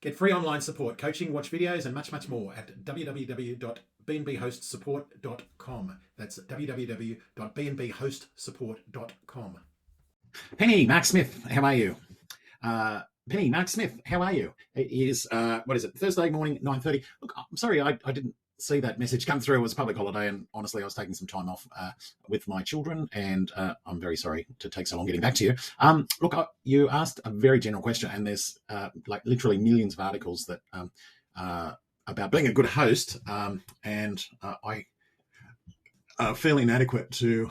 Get free online support, coaching, watch videos, and much, much more at www.bnbhostsupport.com. That's www.bnbhostsupport.com. Penny, Mark Smith, how are you? Penny, Mark Smith, how are you? It is, Thursday morning, 9:30. Look, I'm sorry I didn't see that message come through. It was a public holiday, and honestly, I was taking some time off with my children, and I'm very sorry to take so long getting back to you. Look, you asked a very general question, and there's like literally millions of articles that about being a good host, and I feel inadequate to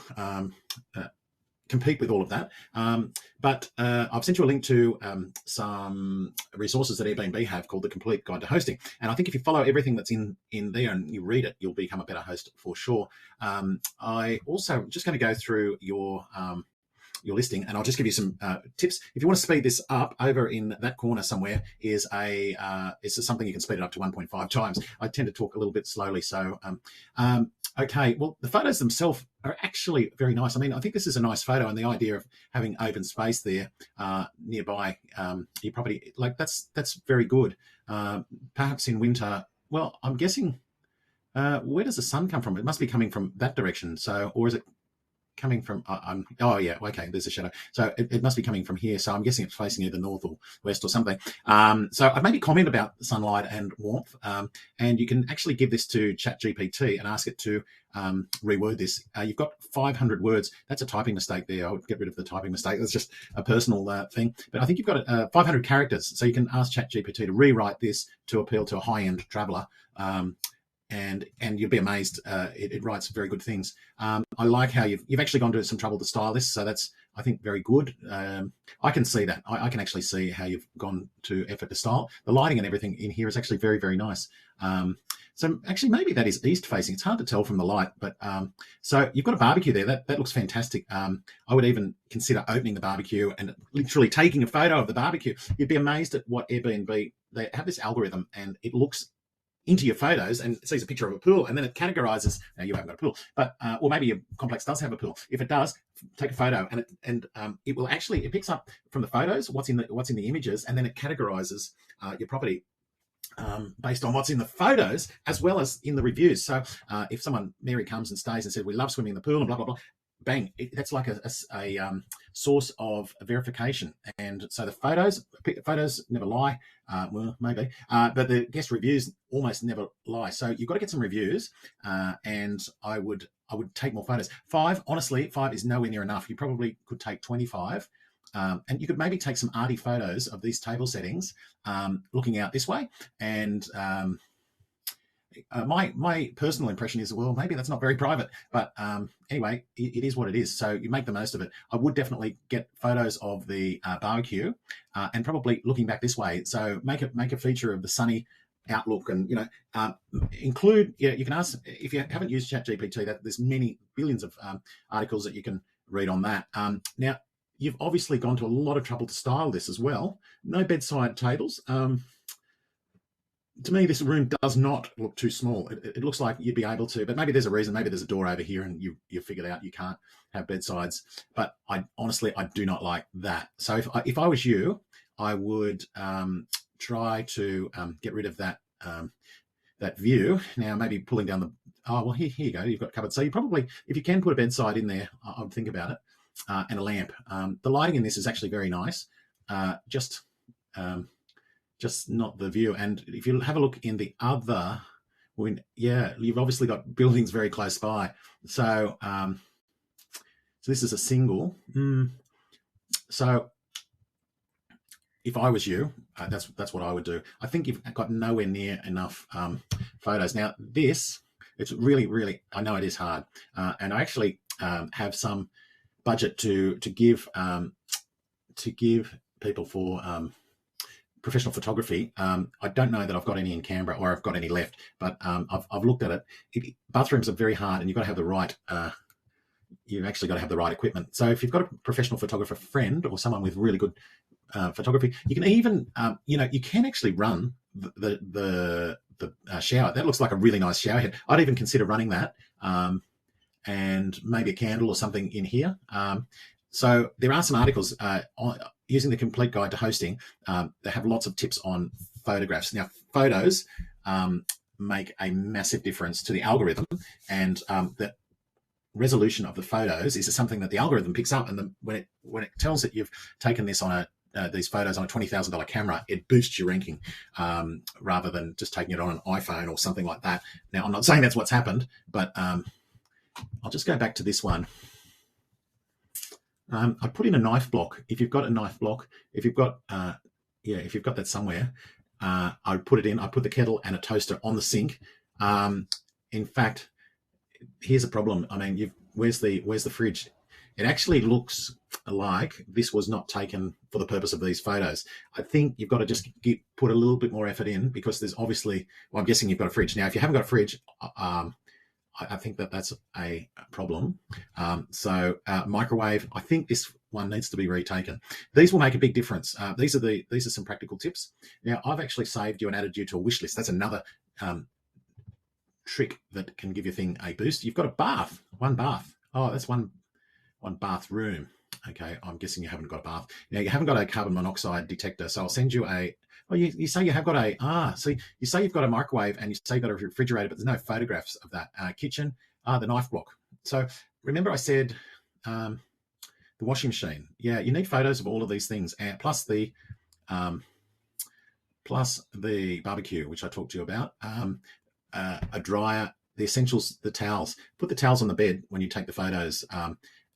compete with all of that. But I've sent you a link to some resources that Airbnb have called The Complete Guide to Hosting. And I think if you follow everything that's in there and you read it, you'll become a better host for sure. I also just going to go through your listing, and I'll just give you some tips. If you want to speed this up, over in that corner somewhere is something you can speed it up to 1.5 times. I tend to talk a little bit slowly. So, okay, well, the photos themselves are actually very nice. I mean, I think this is a nice photo, and the idea of having open space there nearby your property, like that's very good. Perhaps in winter, well, I'm guessing, where does the sun come from? It must be coming from that direction. So, or is it coming from, oh yeah, okay, there's a shadow. So it must be coming from here. So I'm guessing it's facing either north or west or something. So I've maybe comment about sunlight and warmth, and you can actually give this to ChatGPT and ask it to reword this. You've got 500 words. That's a typing mistake there. I would get rid of the typing mistake. That's just a personal thing. But I think you've got 500 characters. So you can ask ChatGPT to rewrite this to appeal to a high-end traveler. And you'll be amazed. It writes very good things. I like how you've actually gone to some trouble to style this, so that's, I think, very good. I can see that. I can actually see how you've gone to effort to style. The lighting and everything in here is actually very, very nice. So actually, maybe that is east facing. It's hard to tell from the light, but so you've got a barbecue there. That looks fantastic. I would even consider opening the barbecue and literally taking a photo of the barbecue. You'd be amazed at what Airbnb, they have this algorithm, and it looks into your photos and sees a picture of a pool, and then it categorizes. Now, you haven't got a pool, but or maybe your complex does have a pool. If it does, take a photo, and it will actually, it picks up from the photos what's in the images, and then it categorizes your property based on what's in the photos as well as in the reviews. So if Mary comes and stays and said, we love swimming in the pool and blah blah blah, bang, that's like a source of verification. And so the photos never lie. Well, maybe, but the guest reviews almost never lie. So you've got to get some reviews, and I would take more photos. 5 is nowhere near enough. You probably could take 25. And you could maybe take some arty photos of these table settings, looking out this way. And my personal impression is, well, maybe that's not very private, but anyway, it is what it is. So you make the most of it. I would definitely get photos of the barbecue, and probably looking back this way. So make a feature of the sunny outlook, and include. Yeah, you can ask, if you haven't used ChatGPT, that there's many billions of articles that you can read on that. Now, you've obviously gone to a lot of trouble to style this as well. No bedside tables. To me, this room does not look too small. It looks like you'd be able to, but maybe there's a reason. Maybe there's a door over here and you figured out you can't have bedsides. But I do not like that. So if I was you, I would try to get rid of that view. Now, maybe pulling down the, here you go. You've got cupboards. So you probably, if you can put a bedside in there, I would think about it, and a lamp. The lighting in this is actually very nice. Just not the view. And if you have a look in the other, you've obviously got buildings very close by. So, so this is a single. So if I was you, that's what I would do. I think you've got nowhere near enough photos. Now this, it's really, really, I know it is hard. And I actually have some budget to give people for professional photography. I don't know that I've got any in Canberra or I've got any left, but I've looked at it. Bathrooms are very hard, and you've got to have the right. You've actually got to have the right equipment. So if you've got a professional photographer friend or someone with really good photography, you can even you can actually run the shower. That looks like a really nice shower head. I'd even consider running that, and maybe a candle or something in here. So there are some articles using the Complete Guide to Hosting. They have lots of tips on photographs. Now, photos make a massive difference to the algorithm, and the resolution of the photos is something that the algorithm picks up, and when it tells it you've taken this on these photos on a $20,000 camera, it boosts your ranking rather than just taking it on an iPhone or something like that. Now, I'm not saying that's what's happened, but I'll just go back to this one. I put in a knife block. If you've got a knife block, if you've got that somewhere, I would put it in. I put the kettle and a toaster on the sink. In fact, here's a problem. I mean, where's the fridge? It actually looks like this was not taken for the purpose of these photos. I think you've got to just put a little bit more effort in, because there's obviously, well, I'm guessing you've got a fridge. Now, if you haven't got a fridge, I think that's a problem. Microwave, I think this one needs to be retaken. These will make a big difference. These are some practical tips. Now, I've actually saved you and added you to a wish list. That's another trick that can give your thing a boost. You've got a bath, one bath. Oh, that's one bathroom. Okay, I'm guessing you haven't got a bath. Now, you haven't got a carbon monoxide detector, so I'll send you a, oh, you say you have got a, so you say you've got a microwave and you say you've got a refrigerator, but there's no photographs of that. Kitchen, the knife block. So remember I said the washing machine. Yeah, you need photos of all of these things, and plus the barbecue, which I talked to you about, a dryer, the essentials, the towels. Put the towels on the bed when you take the photos,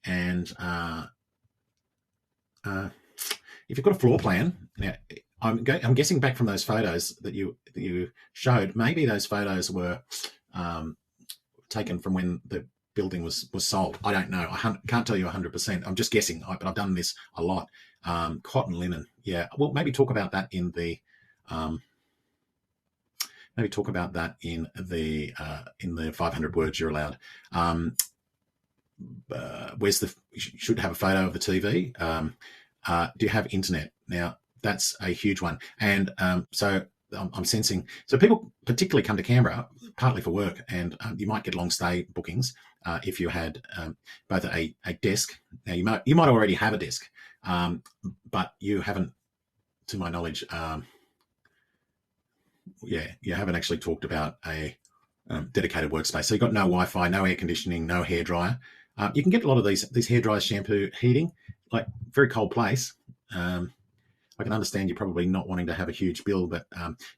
and if you've got a floor plan, now I'm guessing back from those photos that you showed, maybe those photos were taken from when the building was sold. I don't know. I can't tell you 100%. I'm just guessing, but I've done this a lot. Cotton, linen. Yeah. Well, maybe talk about that in the 500 words you're allowed. You should have a photo of the TV. Do you have internet? Now, that's a huge one. And so I'm sensing, so people particularly come to Canberra partly for work, and you might get long stay bookings if you had both a desk. Now, you might already have a desk, but you haven't, to my knowledge, you haven't actually talked about a dedicated workspace. So you've got no Wi-Fi, no air conditioning, no hairdryer. You can get a lot of these hair dryers, shampoo, heating, like very cold place. I can understand you're probably not wanting to have a huge bill, but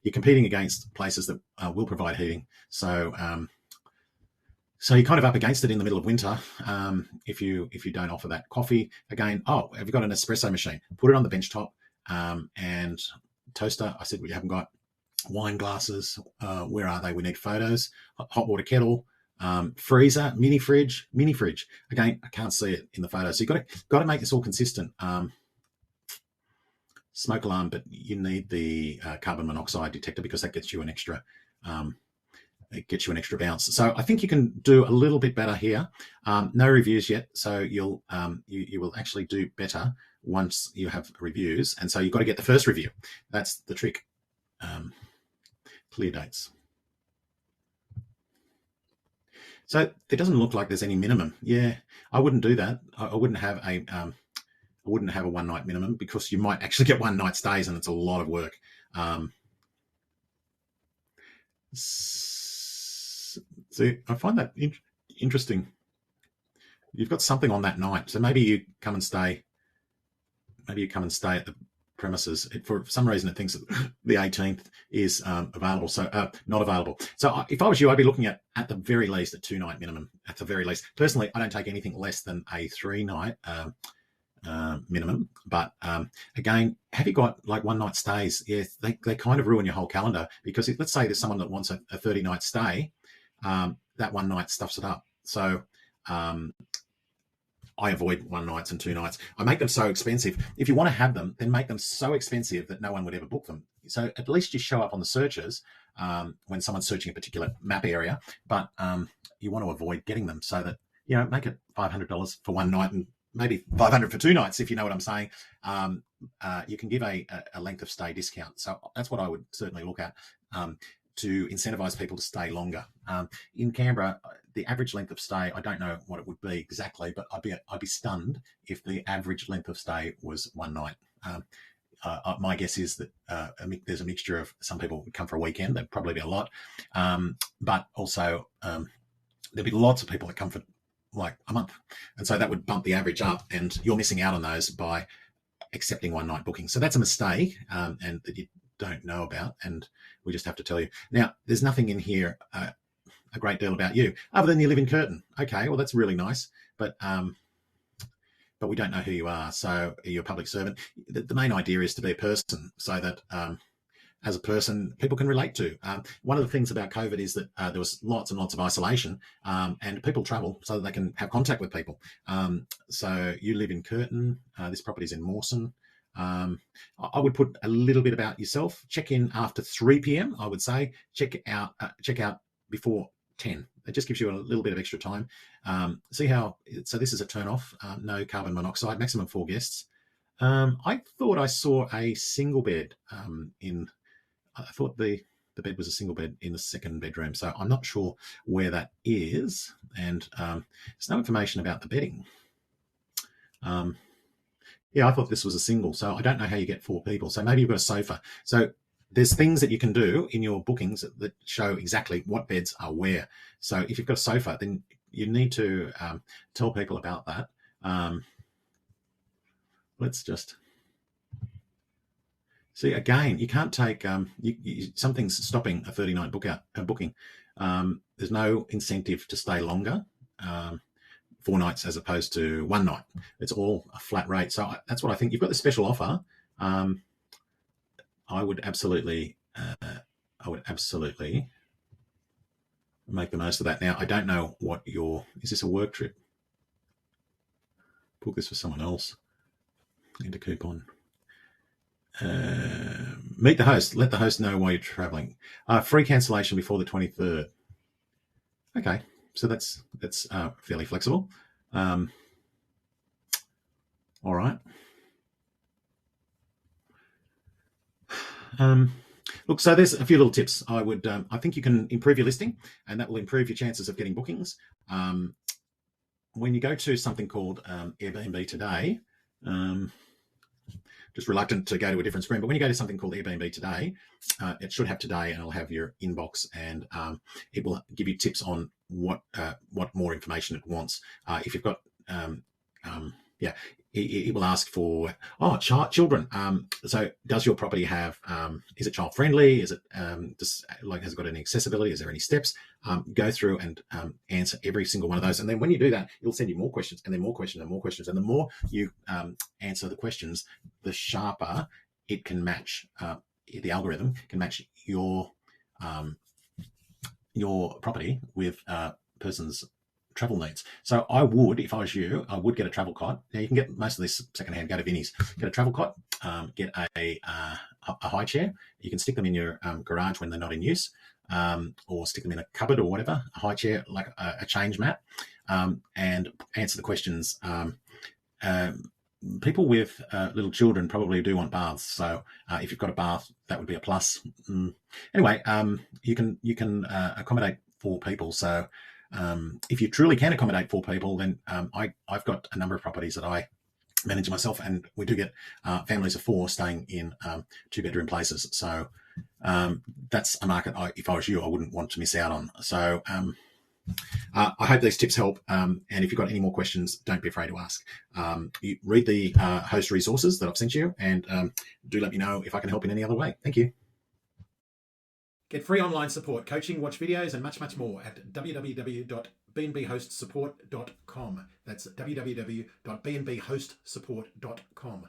you're competing against places that will provide heating. So you're kind of up against it in the middle of winter if you don't offer that. Coffee, again, have you got an espresso machine? Put it on the bench top, and toaster. I said we haven't got wine glasses. Where are they? We need photos. Hot water kettle. Freezer, mini fridge. Again, I can't see it in the photo. So you've got to make this all consistent. Smoke alarm, but you need the carbon monoxide detector because that gets you an extra bounce. So I think you can do a little bit better here. No reviews yet, so you will actually do better once you have reviews. And so you've got to get the first review. That's the trick. Clear dates. So it doesn't look like there's any minimum. Yeah, I wouldn't do that. I wouldn't have a one night minimum, because you might actually get one night stays and it's a lot of work. So I find that interesting. You've got something on that night, so maybe you come and stay. Maybe you come and stay at the premises. For some reason, it thinks that the 18th is available, so not available. So if I was you, I'd be looking at the very least a 2-night minimum. At the very least, personally, I don't take anything less than a 3-night minimum. But again, have you got like one night stays? Yes, they kind of ruin your whole calendar, because let's say there's someone that wants a 30-night stay, that one night stuffs it up. So I avoid 1 nights and 2 nights. I make them so expensive. If you want to have them, then make them so expensive that no one would ever book them. So at least you show up on the searches when someone's searching a particular map area, but you want to avoid getting them, so that, make it $500 for 1 night and maybe $500 for 2 nights, if you know what I'm saying. You can give a length of stay discount. So that's what I would certainly look at to incentivize people to stay longer. In Canberra, the average length of stay, I don't know what it would be exactly, but I'd be stunned if the average length of stay was 1 night. my guess is that there's a mixture of some people would come for a weekend. There'd probably be a lot, but also there'd be lots of people that come for like a month, and so that would bump the average up, and you're missing out on those by accepting one night bookings. So that's a mistake, and that you don't know about, and we just have to tell you. Now, there's nothing in here a great deal about you other than you live in Curtin. Okay, well, that's really nice, but we don't know who you are. So you're a public servant. The main idea is to be a person, so that as a person, people can relate to. One of the things about COVID is that there was lots and lots of isolation, and people travel so that they can have contact with people. So you live in Curtin. This property is in Mawson. I would put a little bit about yourself. Check in after 3 p.m. I would say check out before 10. It just gives you a little bit of extra time. See how. So this is a turn off. No carbon monoxide. Maximum 4 guests. I thought I saw a single bed I thought the bed was a single bed in the second bedroom, so I'm not sure where that is, and there's no information about the bedding. Yeah, I thought this was a single, so I don't know how you get 4 people. So maybe you've got a sofa. So there's things that you can do in your bookings that show exactly what beds are where. So if you've got a sofa, then you need to tell people about that. Let's just... See, again, you can't take, something's stopping a 30-night booking. There's no incentive to stay longer, 4 nights as opposed to 1 night. It's all a flat rate. So that's what I think. You've got the special offer. I would absolutely make the most of that. Now, I don't know what is this a work trip? Book this for someone else. Enter coupon. Meet the host. Let the host know why you're traveling. Free cancellation before the 23rd. Okay, so that's fairly flexible. All right. Look, so there's a few little tips. I think you can improve your listing, and that will improve your chances of getting bookings. When you go to something called Airbnb Today, just reluctant to go to a different screen, but when you go to something called Airbnb Today, it should have today, and it'll have your inbox, and it will give you tips on what more information it wants. If you've got, it will ask for children. So does your property have? Is it child friendly? Is it has it got any accessibility? Is there any steps? Go through and answer every single one of those, and then when you do that, it'll send you more questions, and then more questions, and more questions, and the more you answer the questions, the sharper it can match. The algorithm can match your property with person's travel needs. So I would, if I was you, I would get a travel cot. Now you can get most of this secondhand. Go to Vinnie's, get a travel cot, get a high chair. You can stick them in your garage when they're not in use, or stick them in a cupboard or whatever. A high chair, like a change mat, and answer the questions. People with little children probably do want baths. So if you've got a bath, that would be a plus. Anyway, you can accommodate 4 people. So if you truly can accommodate 4 people, then I've got a number of properties that I manage myself, and we do get families of 4 staying in 2-bedroom places. So that's a market, if I was you, I wouldn't want to miss out on. So I hope these tips help. And if you've got any more questions, don't be afraid to ask. You read the host resources that I've sent you, and do let me know if I can help in any other way. Thank you. Get free online support, coaching, watch videos, and much, much more at www.bnbhostsupport.com. That's www.bnbhostsupport.com.